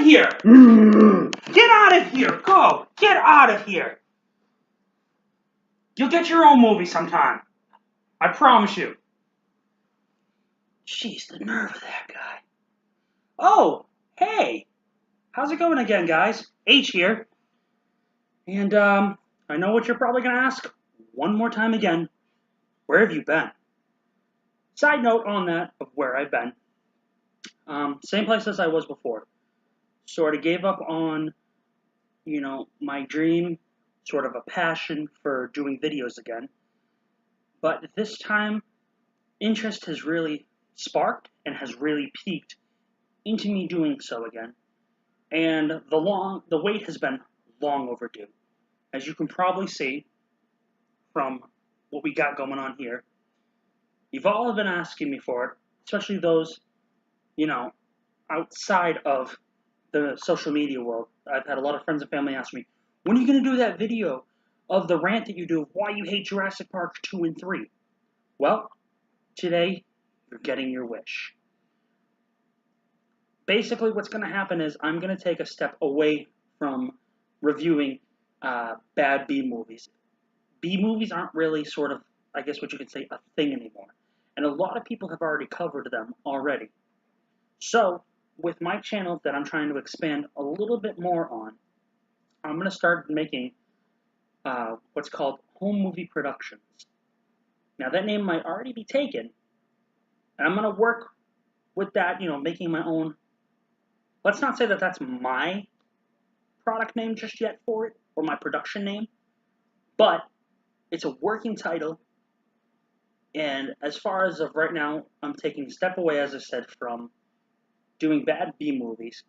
here! Get out of here! Go! Get out of here! You'll get your own movie sometime. I promise you. Jeez, the nerve of that guy. Oh, hey! How's it going again, guys? H here. And, I know what you're probably gonna ask. One more time again. Where have you been? Side note on that of where I've been. Same place as I was before. Sort of gave up on, my dream, sort of a passion for doing videos again. But this time, interest has really sparked and has really piqued into me doing so again. And the wait has been long overdue. As you can probably see from what we got going on here, you've all been asking me for it, especially those, outside of the social media world. I've had a lot of friends and family ask me, when are you going to do that video of the rant that you do of why you hate Jurassic Park 2 and 3? Well, today, you're getting your wish. Basically, what's going to happen is I'm going to take a step away from reviewing bad B-movies. B-movies aren't really sort of, I guess what you could say, a thing anymore. And a lot of people have already covered them already. So, with my channel that I'm trying to expand a little bit more on, I'm going to start making what's called home movie productions. Now, that name might already be taken, and I'm going to work with that, making my own. Let's not say that that's my product name just yet for it, or my production name, but it's a working title. And as far as of right now, I'm taking a step away, as I said, from doing bad B-movies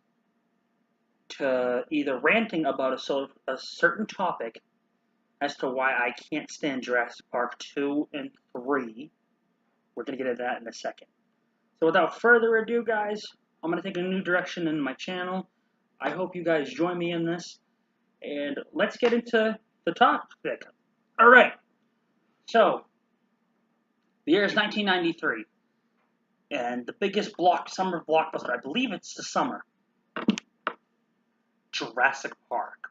to either ranting about a certain topic as to why I can't stand Jurassic Park 2 and 3. We're going to get into that in a second. So without further ado, guys, I'm going to take a new direction in my channel. I hope you guys join me in this. And let's get into the topic. Alright. So, the year is 1993. And the biggest summer blockbuster, I believe it's the summer, Jurassic Park.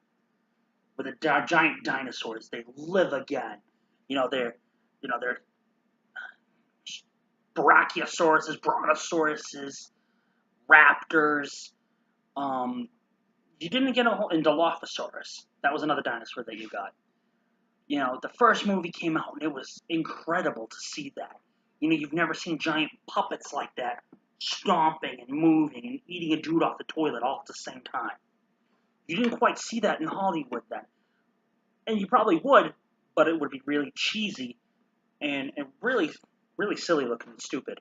With the giant dinosaurs, they live again. They're brachiosauruses, brontosauruses, raptors. You didn't get into Dilophosaurus. That was another dinosaur that you got. The first movie came out, and it was incredible to see that. You've never seen giant puppets like that stomping and moving and eating a dude off the toilet all at the same time. You didn't quite see that in Hollywood then. And you probably would, but it would be really cheesy and really, really silly looking and stupid.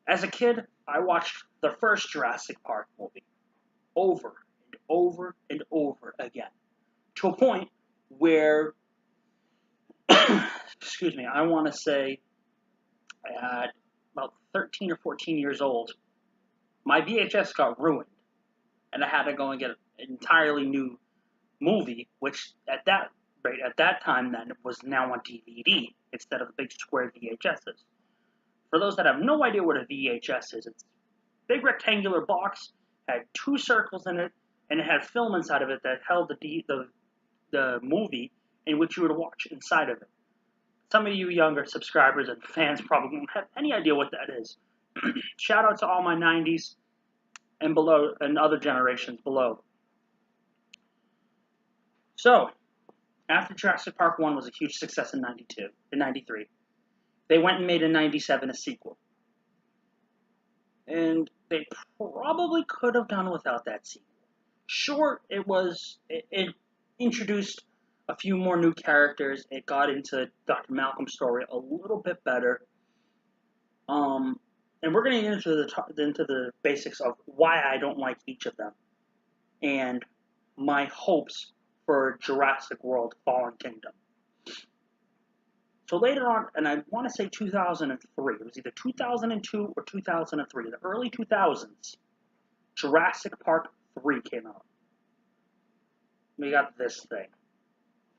As a kid, I watched the first Jurassic Park movie over and over and over again, to a point where, excuse me, I want to say at about 13 or 14 years old, my VHS got ruined, and I had to go and get an entirely new movie, which at that time then was now on DVD instead of the big square VHSs. For those that have no idea what a VHS is, it's a big rectangular box, had two circles in it, and it had film inside of it that held the movie in which you would watch inside of it. Some of you younger subscribers and fans probably won't have any idea what that is. Shout out to all my 90s and below and other generations below. So, after Jurassic Park 1 was a huge success in 93, they went and made in 97 a sequel. And they probably could have done without that sequel. Sure, it introduced a few more new characters. It got into Dr. Malcolm's story a little bit better. And we're going to get into the basics of why I don't like each of them. And my hopes for Jurassic World Fallen Kingdom. So later on, and I want to say 2003, it was either 2002 or 2003, the early 2000s, Jurassic Park 3 came out. We got this thing.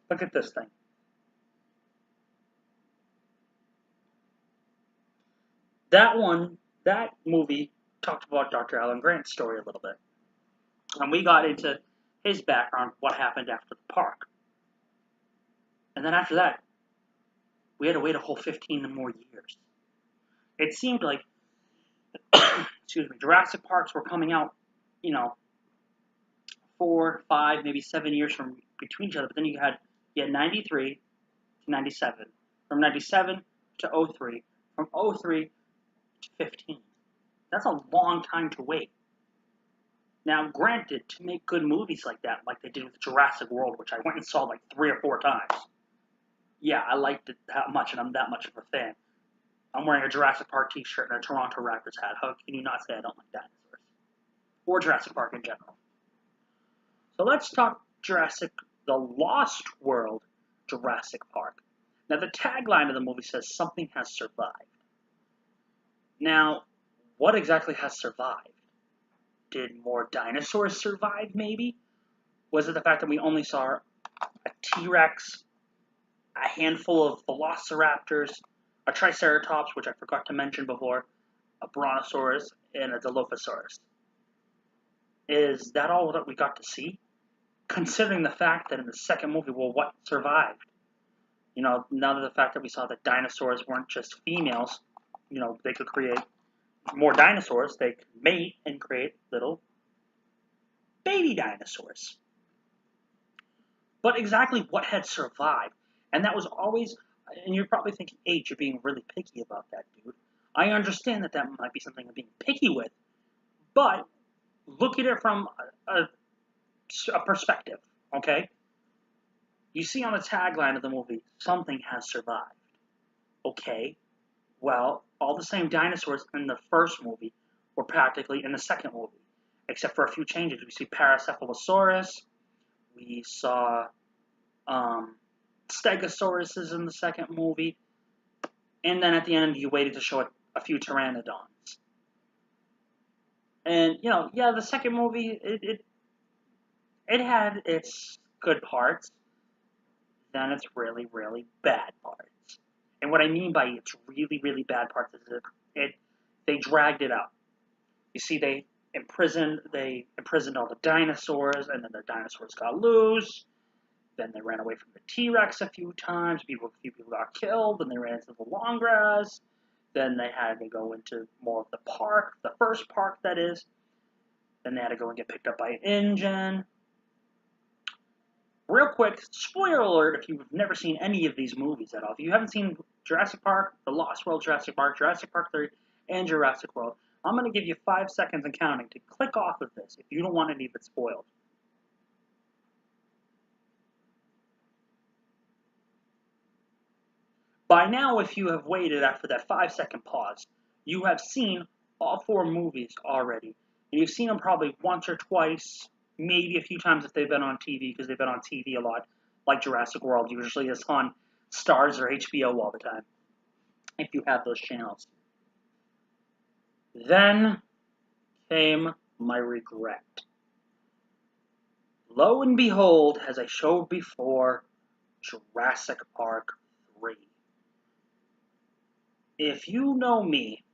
Look at this thing. That movie talked about Dr. Alan Grant's story a little bit. And we got into his background, what happened after the park. And then after that, we had to wait a whole 15 more years. It seemed like, excuse me, Jurassic Parks were coming out, you know, 4, 5, maybe 7 years from between each other. But then you had 93 to 97, from 97 to 03, from 03 to 15. That's a long time to wait. Now, granted, to make good movies like that, like they did with Jurassic World, which I went and saw like 3 or 4 times. Yeah, I liked it that much, and I'm that much of a fan. I'm wearing a Jurassic Park t-shirt and a Toronto Raptors hat. How can you not say I don't like dinosaurs? Or Jurassic Park in general. So let's talk Jurassic, the Lost World Jurassic Park. Now, the tagline of the movie says something has survived. Now, what exactly has survived? Did more dinosaurs survive, maybe? Was it the fact that we only saw a T-Rex, a handful of velociraptors, a Triceratops, which I forgot to mention before, a Brontosaurus, and a Dilophosaurus? Is that all that we got to see? Considering the fact that in the second movie, well, what survived? You know, now that the fact that we saw that dinosaurs weren't just females, you know, they could create more dinosaurs, they could mate and create little baby dinosaurs. But exactly what had survived? And that was always, and you're probably thinking, H, you're being really picky about that, dude. I understand that that might be something I'm being picky with, but look at it from a perspective, okay? You see on the tagline of the movie, something has survived. Okay, well, all the same dinosaurs in the first movie were practically in the second movie, except for a few changes. We see Paracephalosaurus, we saw Stegosauruses in the second movie, and then at the end you waited to show a few Pteranodons. And, you know, yeah, the second movie, it had its good parts, then its really, really bad parts. And what I mean by its really, really bad parts is they dragged it out. You see, they imprisoned all the dinosaurs, and then the dinosaurs got loose. Then they ran away from the T-Rex a few times. A few people got killed. Then they ran into the long grass. Then they had to go into more of the park, the first park that is. Then they had to go and get picked up by an engine. Real quick, spoiler alert if you've never seen any of these movies at all. If you haven't seen Jurassic Park, The Lost World Jurassic Park 3, and Jurassic World, I'm going to give you 5 seconds and counting to click off of this if you don't want any of it spoiled. By now, if you have waited after that 5-second pause, you have seen all 4 movies already. And you've seen them probably once or twice, maybe a few times if they've been on TV, because they've been on TV a lot, like Jurassic World usually is on Starz or HBO all the time, if you have those channels. Then came my regret. Lo and behold, as I showed before, Jurassic Park 3. If you know me,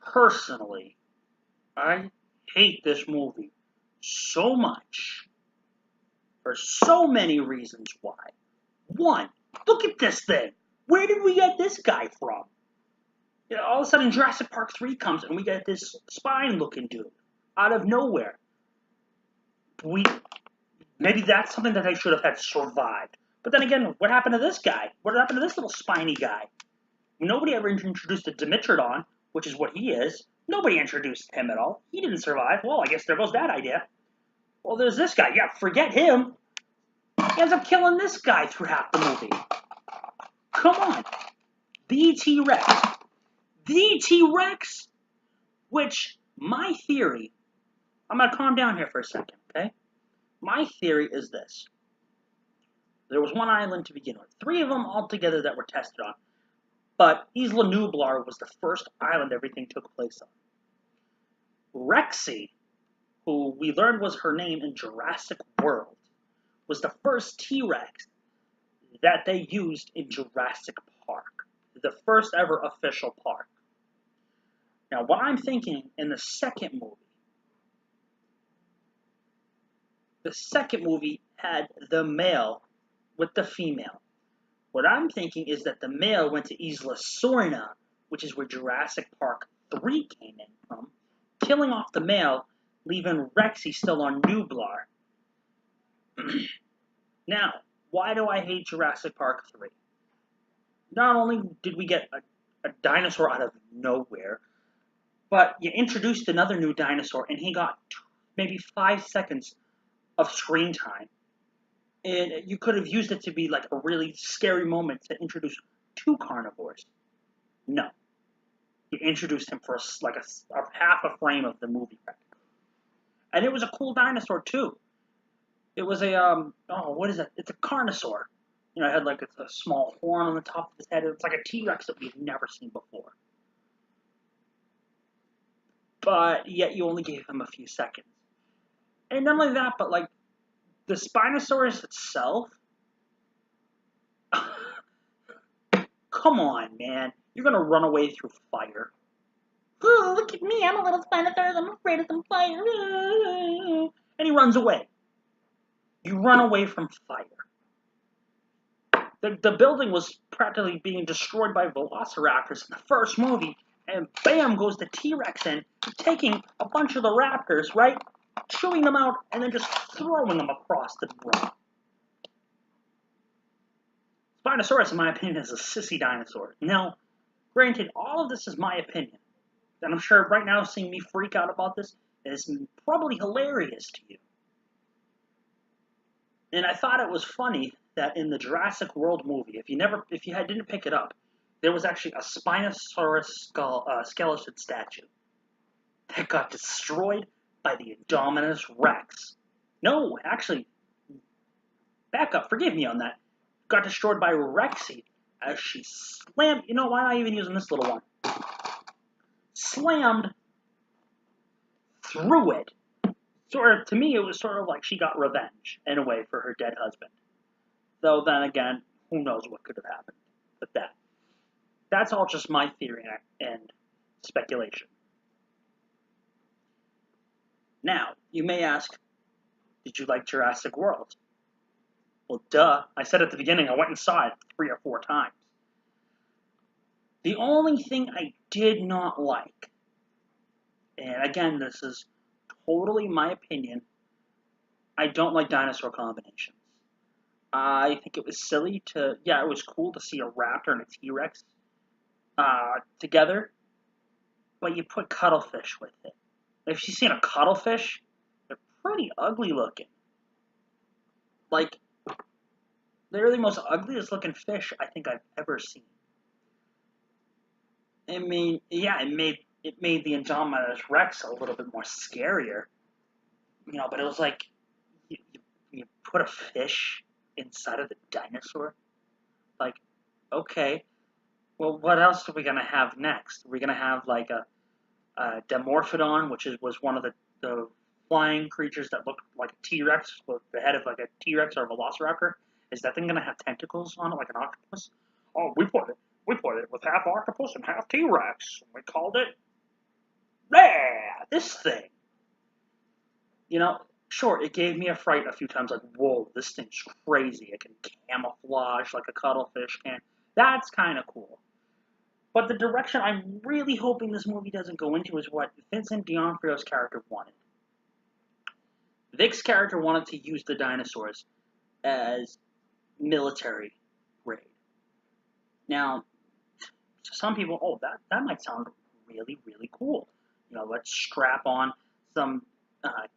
personally, I hate this movie so much for so many reasons why. One, look at this thing. Where did we get this guy from? You know, all of a sudden Jurassic Park 3 comes and we get this spine-looking dude out of nowhere. Maybe that's something that I should have had survived. But then again, what happened to this guy? What happened to this little spiny guy? Nobody ever introduced a Dimetrodon, which is what he is. Nobody introduced him at all. He didn't survive. Well, I guess there goes that idea. Well, there's this guy. Yeah, forget him. He ends up killing this guy through half the movie. Come on. The T-Rex. The T-Rex? Which, my theory... I'm going to calm down here for a second, okay? My theory is this. There was one island to begin with. 3 of them altogether that were tested on. But Isla Nublar was the first island everything took place on. Rexy, who we learned was her name in Jurassic World, was the first T-Rex that they used in Jurassic Park. The first ever official park. Now, what I'm thinking in the second movie the second movie had the male with the female. What I'm thinking is that the male went to Isla Sorna, which is where Jurassic Park 3 came in from, killing off the male, leaving Rexy still on Nublar. Now, why do I hate Jurassic Park 3? Not only did we get a dinosaur out of nowhere, but you introduced another new dinosaur, and he got maybe 5 seconds of screen time. And you could have used it to be like a really scary moment to introduce 2 carnivores. No. You introduced him for a half a frame of the movie. And it was a cool dinosaur, too. It was what is that? It's a carnosaur. You know, it had like a small horn on the top of his head. It's like a T-Rex that we've never seen before. But yet you only gave him a few seconds. And not only that, but like the Spinosaurus itself. Come on, man. You're gonna run away through fire. Oh, look at me. I'm a little Spinosaurus. I'm afraid of some fire. And he runs away. You run away from fire. The building was practically being destroyed by velociraptors in the first movie, and bam goes the T-Rex in, taking a bunch of the raptors, right? Chewing them out, and then just throwing them across the room. Spinosaurus, in my opinion, is a sissy dinosaur. Now, granted, all of this is my opinion. And I'm sure right now seeing me freak out about this is probably hilarious to you. And I thought it was funny that in the Jurassic World movie, if you didn't pick it up, there was actually a Spinosaurus skeleton statue that got destroyed by the Indominus Rex. No, actually, back up. Forgive me on that. Got destroyed by Rexy as she slammed. You know, why am I even using this little one? Slammed through it. To me, it was sort of like she got revenge, in a way, for her dead husband. Though, then again, who knows what could have happened with that. That's all just my theory and speculation. Now, you may ask, did you like Jurassic World? Well, duh. I said at the beginning, I went and saw it 3 or 4 times. The only thing I did not like, and again, this is totally my opinion, I don't like dinosaur combinations. I think it was silly it was cool to see a raptor and a T-Rex together, but you put cuttlefish with it. If you've seen a cuttlefish, they're pretty ugly looking. Like, they're the most ugliest looking fish I think I've ever seen. I mean, yeah, it made the Indominus Rex a little bit more scarier, but it was like you put a fish inside of the dinosaur. Like, okay, well, what else are we gonna have next? Are we gonna have like a Dimorphodon, which was one of the flying creatures that looked like a T-Rex with the head of like a T-Rex or a Velociraptor? Is that thing gonna have tentacles on it like an octopus? Oh, we put it with half octopus and half T-Rex. We called it, this thing. Sure, it gave me a fright a few times, like, whoa, this thing's crazy. It can camouflage like a cuttlefish can. That's kind of cool. But the direction I'm really hoping this movie doesn't go into is what Vincent D'Onofrio's character wanted. Vic's character wanted to use the dinosaurs as military grade. Now, to some people, that might sound really, really cool. Let's strap on some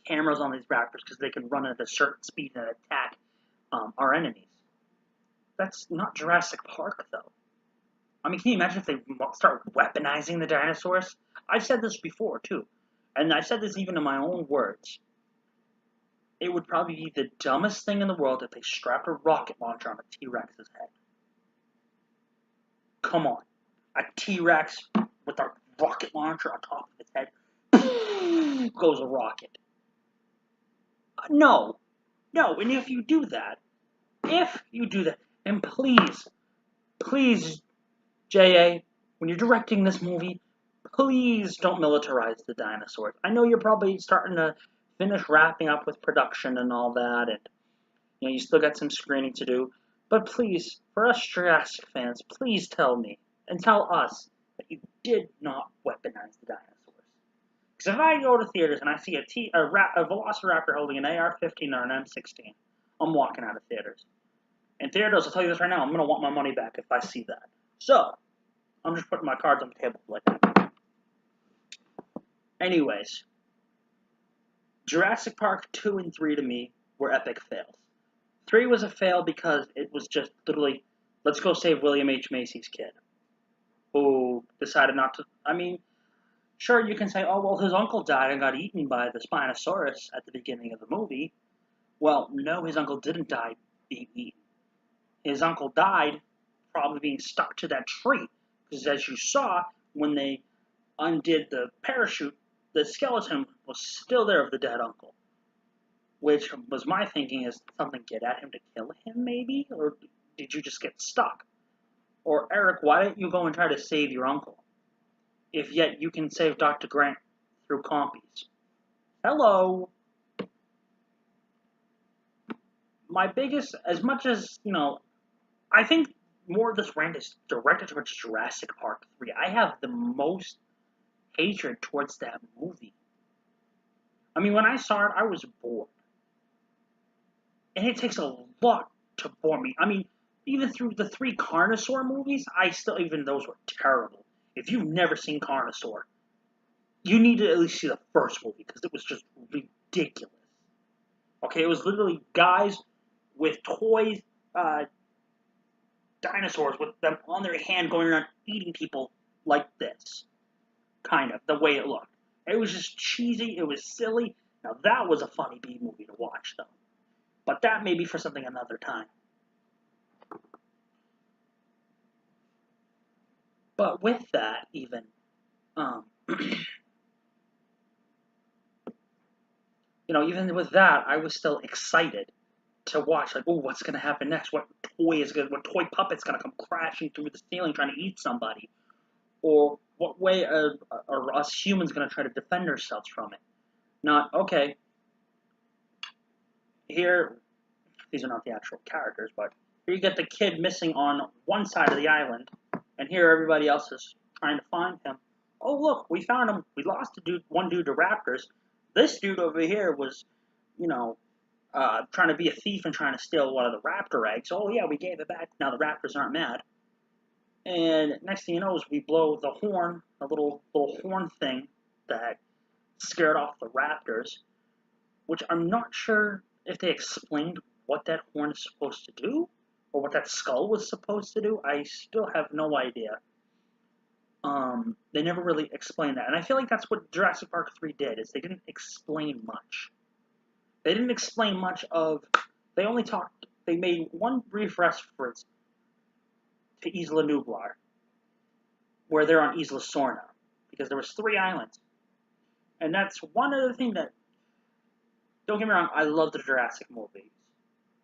cameras on these raptors because they can run at a certain speed and attack our enemies. That's not Jurassic Park, though. I mean, can you imagine if they start weaponizing the dinosaurs? I've said this before, too. And I've said this even in my own words. It would probably be the dumbest thing in the world if they strapped a rocket launcher on a T-Rex's head. Come on. A T-Rex with a rocket launcher on top of its head. Goes a rocket. No. And if you do that, and please, J.A., when you're directing this movie, please don't militarize the dinosaurs. I know you're probably starting to finish wrapping up with production and all that, and you still got some screening to do. But please, for us Jurassic fans, please tell me and tell us that you did not weaponize the dinosaurs. Because if I go to theaters and I see a Velociraptor holding an AR-15 or an M16, I'm walking out of theaters. And theaters, I'll tell you this right now, I'm going to want my money back if I see that. So, I'm just putting my cards on the table like that. Anyways, Jurassic Park 2 and 3 to me were epic fails. 3 was a fail because it was just literally, let's go save William H. Macy's kid, who decided not to. I mean, sure, you can say, oh, well, his uncle died and got eaten by the Spinosaurus at the beginning of the movie. Well, no, his uncle didn't die being eaten. His uncle died probably being stuck to that tree. Because as you saw, when they undid the parachute, the skeleton was still there of the dead uncle. Which was my thinking, is something get at him to kill him, maybe? Or did you just get stuck? Or, Eric, why didn't you go and try to save your uncle? If yet you can save Dr. Grant through compies. Hello! My biggest, as much as, I think more of this rant is directed towards Jurassic Park 3. I have the most hatred towards that movie. I mean, when I saw it, I was bored. And it takes a lot to bore me. I mean, even through the 3 Carnosaur movies, even those were terrible. If you've never seen Carnosaur, you need to at least see the first movie, because it was just ridiculous. Okay, it was literally guys with toys, dinosaurs with them on their hand going around eating people like this. Kind of, the way it looked. It was just cheesy, it was silly. Now that was a funny B movie to watch, though. But that may be for something another time. But with that, even, even with that, I was still excited to watch. Like, oh, what's going to happen next? What toy puppet's going to come crashing through the ceiling trying to eat somebody? Or what way are us humans going to try to defend ourselves from it? Not, okay, here, these are not the actual characters, but here you get the kid missing on one side of the island, and here everybody else is trying to find him. Oh, look, we found him. We lost one dude to raptors. This dude over here was, trying to be a thief and trying to steal one of the raptor eggs. Oh, yeah, we gave it back. Now the raptors aren't mad. And next thing you know is we blow the horn, a little horn thing that scared off the raptors, which I'm not sure if they explained what that horn is supposed to do, or what that skull was supposed to do. I still have no idea. They never really explained that. And I feel like that's what Jurassic Park 3 did, is they didn't explain much. They didn't explain much of, they made one brief reference to Isla Nublar, where they're on Isla Sorna, because there was 3 islands. And that's one other thing that, don't get me wrong, I love the Jurassic movies,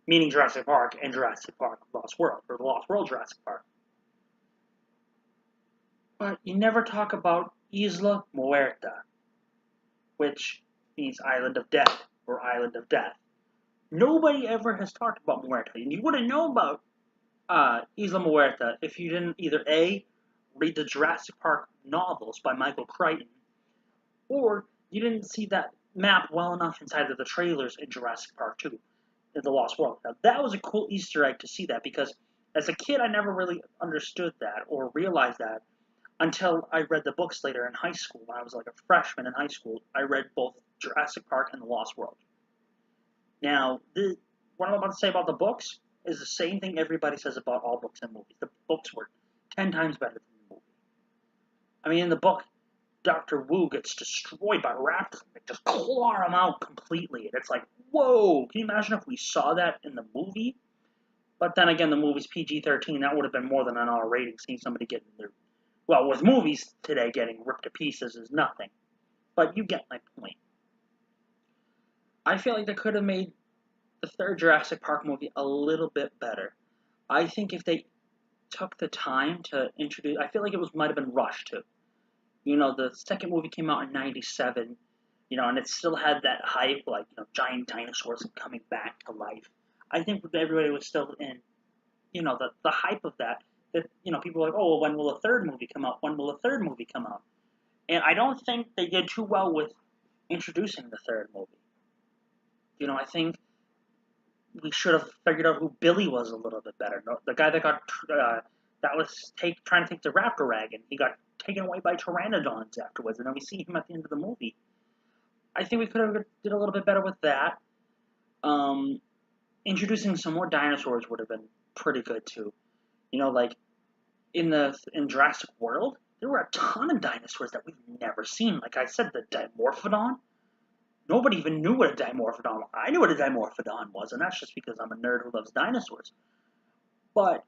meaning Jurassic Park and Jurassic Park Lost World, or the Lost World Jurassic Park. But you never talk about Isla Muerta, which means Island of Death, or Island of Death. Nobody ever has talked about Muerta, and you wouldn't know about Isla Muerta if you didn't either A, read the Jurassic Park novels by Michael Crichton, or you didn't see that map well enough inside of the trailers in Jurassic Park 2, in The Lost World. Now, that was a cool Easter egg to see that, because as a kid, I never really understood that or realized that until I read the books later in high school. When I was like a freshman in high school, I read both Jurassic Park and The Lost World. Now, what I'm about to say about the books is the same thing everybody says about all books and movies. The books were 10 times better than the movie. I mean, in the book, Dr. Wu gets destroyed by raptors. They just claw him out completely. And it's like, whoa! Can you imagine if we saw that in the movie? But then again, the movie's PG-13. That would have been more than an R rating. Seeing somebody getting their... Well, with movies today, getting ripped to pieces is nothing. But you get my point. I feel like they could have made the 3rd Jurassic Park movie a little bit better. I think if they took the time to introduce... I feel like it might have been rushed, too. The 2nd movie came out in 97. and it still had that hype, like, giant dinosaurs coming back to life. I think everybody was still in, the hype of that. That, people were like, oh, well, when will a third movie come out? When will a third movie come out? And I don't think they did too well with introducing the third movie. I think we should have figured out who Billy was a little bit better. The guy that got that was trying to take the raptor wagon. He got taken away by pteranodons afterwards, and then we see him at the end of the movie. I think we could have did a little bit better with that. Introducing some more dinosaurs would have been pretty good too. Like in Jurassic World, there were a ton of dinosaurs that we've never seen. Like I said, the Dimorphodon. Nobody even knew what a Dimorphodon was. I knew what a Dimorphodon was, and that's just because I'm a nerd who loves dinosaurs. But,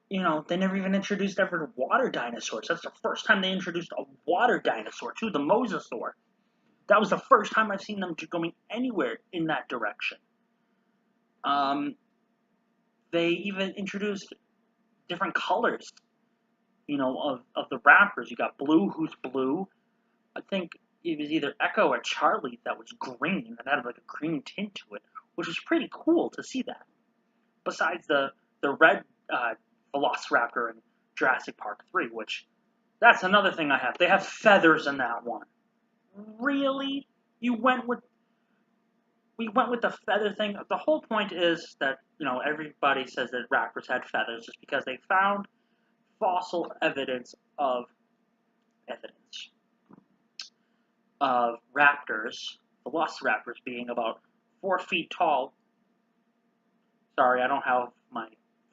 they never even introduced ever water dinosaurs. That's the first time they introduced a water dinosaur, too, the mosasaur. That was the first time I've seen them going anywhere in that direction. They even introduced different colors, of the raptors. You got Blue, who's blue. I think it was either Echo or Charlie that was green and had like a green tint to it, which was pretty cool to see that. Besides the red Velociraptor in Jurassic Park 3, which that's another thing I have. They have feathers in that one. Really? We went with the feather thing. The whole point is that, everybody says that raptors had feathers just because they found fossil evidence of raptors, velociraptors being about 4 feet tall. Sorry, I don't have my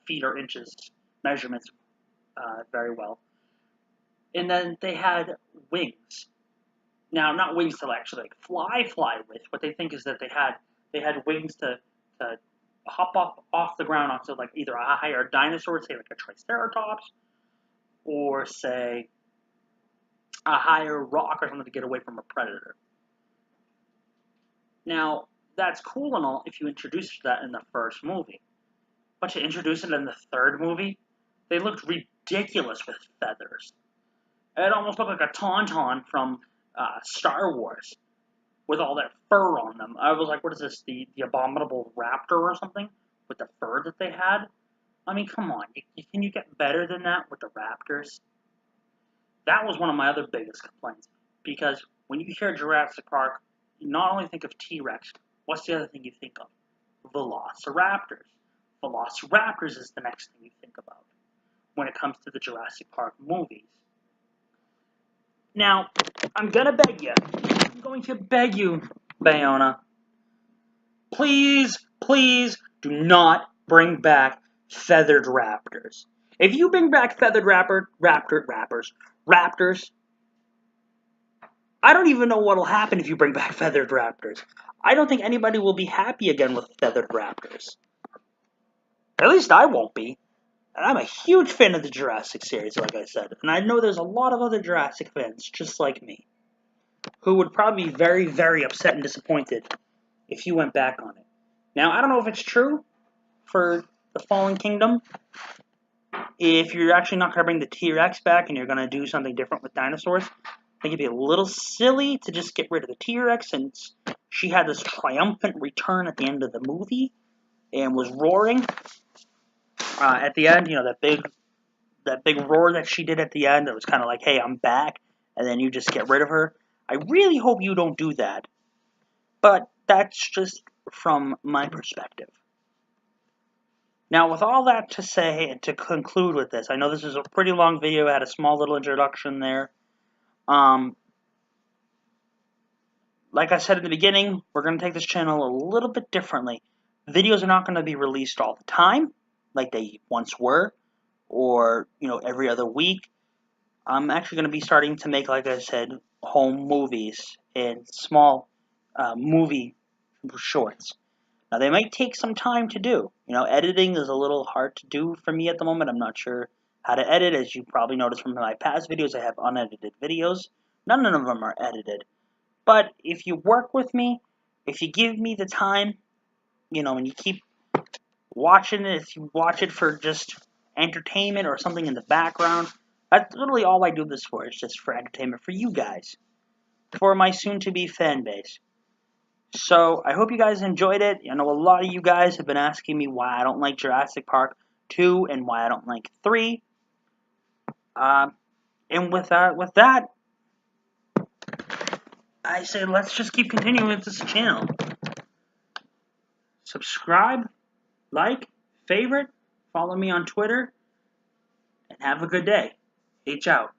feet or inches measurements very well. And then they had wings. Now, not wings to actually fly with. What they think is that they had wings to hop off the ground onto like either a higher dinosaur, say like a Triceratops, or say a higher rock or something to get away from a predator. Now, that's cool and all if you introduce that in the first movie. But to introduce it in the third movie, they looked ridiculous with feathers. It almost looked like a tauntaun from Star Wars with all that fur on them. I was like, what is this, the abominable raptor or something with the fur that they had? I mean, come on. Can you get better than that with the raptors? That was one of my other biggest complaints. Because when you hear Jurassic Park, you not only think of T-Rex, what's the other thing you think of? Velociraptors. Velociraptors is the next thing you think about when it comes to the Jurassic Park movies. Now, I'm going to beg you, Bayona, please do not bring back feathered raptors. If you bring back feathered raptors, I don't even know what'll happen if you bring back feathered raptors. I don't think anybody will be happy again with feathered raptors. At least I won't be. And I'm a huge fan of the Jurassic series, like I said. And I know there's a lot of other Jurassic fans just like me who would probably be very, very upset and disappointed if you went back on it. Now, I don't know if it's true for the Fallen Kingdom. If you're actually not going to bring the T-Rex back and you're going to do something different with dinosaurs, I think it'd be a little silly to just get rid of the T-Rex since she had this triumphant return at the end of the movie and was roaring at the end. That big roar that she did at the end. That was kind of like, "Hey, I'm back," and then you just get rid of her. I really hope you don't do that, but that's just from my perspective. Now, with all that to say, and to conclude with this, I know this is a pretty long video. I had a small little introduction there. Like I said in the beginning, we're going to take this channel a little bit differently. Videos are not going to be released all the time, like they once were, or, every other week. I'm actually going to be starting to make, like I said, home movies and small movie shorts. Now, they might take some time to do. Editing is a little hard to do for me at the moment. I'm not sure how to edit. As you probably noticed from my past videos, I have unedited videos. None of them are edited. But if you work with me, if you give me the time, and you keep watching it, if you watch it for just entertainment or something in the background, that's literally all I do this for. It's just for entertainment for you guys. for my soon-to-be fan base. So I hope you guys enjoyed it. I know a lot of you guys have been asking me why I don't like Jurassic Park 2 and why I don't like 3. And with that, I say let's just keep continuing with this channel. Subscribe, like, favorite, follow me on Twitter, and have a good day. H out.